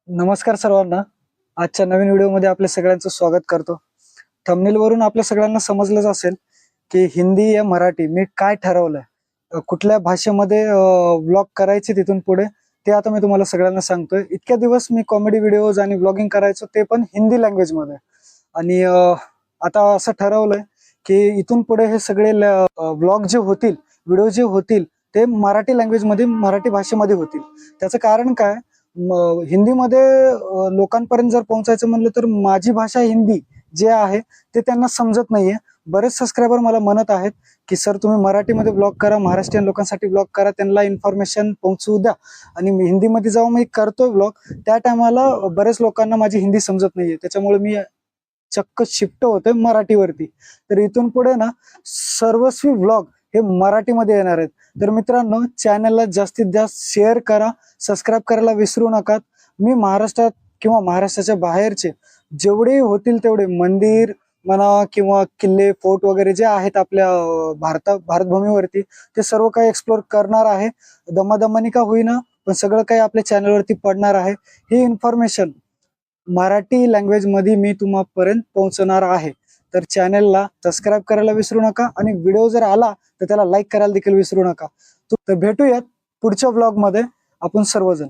नमस्कार सर्वांना. आजच्या नवीन व्हिडिओमध्ये आपल्या सगळ्यांचं स्वागत करतो. थंबनेल वरून आपल्या सगळ्यांना समजलंच असेल की हिंदी या मराठी मी काय ठरवलंय, कुठल्या भाषेमध्ये व्लॉग करायचे तिथून पुढे ते आता मी तुम्हाला सगळ्यांना सांगतोय. इतक्या दिवस मी कॉमेडी व्हिडिओज आणि व्लॉगिंग करायचो, ते पण हिंदी लँग्वेज मध्ये. आणि आता असं ठरवलंय की इथून पुढे हे सगळे व्लॉग जे होतील, व्हिडिओ जे होतील ते मराठी लँग्वेज मध्ये, मराठी भाषेमध्ये होतील. त्याचं कारण काय, हिंदीमध्ये लोकांपर्यंत जर पोहोचायचं म्हणलं तर माझी भाषा हिंदी जे आहे ते त्यांना समजत नाहीये. बरेच सबस्क्रायबर मला म्हणत आहेत की सर तुम्ही मराठीमध्ये ब्लॉग करा, महाराष्ट्रीयन लोकांसाठी ब्लॉग करा, त्यांना इन्फॉर्मेशन पोहोचवू द्या. आणि मी हिंदीमध्ये जेव्हा मी करतोय ब्लॉग त्या टायमाला बरेच लोकांना माझी हिंदी समजत नाहीये, त्याच्यामुळे मी चक्क शिफ्ट होतोय मराठीवरती. तर इथून पुढे ना सर्वस्वी व्लॉग हे मराठीमध्ये येणार आहेत. तर मित्रांनो, चॅनलला जास्तीत जास्त शेअर करा, सबस्क्राईब करायला विसरू नका. मी महाराष्ट्रात किंवा महाराष्ट्राच्या बाहेरचे जेवढे होतील तेवढे मंदिर म्हणा किंवा किल्ले, फोर्ट वगैरे जे आहेत आपल्या भारतभूमीवरती, ते सर्व काही एक्सप्लोर करणार आहे. दमादमानी का होईना, पण सगळं काही आपल्या चॅनलवरती पडणार आहे. ही इन्फॉर्मेशन मराठी लँग्वेज मध्ये मी तुम्हापर्यंत पोहोचवणार आहे. तर चॅनलला सबस्क्राईब करायला विसरू नका आणि व्हिडिओ जर आला तर त्याला लाईक करायला देखील विसरू नका. तर भेटूयात पुढच्या ब्लॉग मध्ये आपण सर्वजण.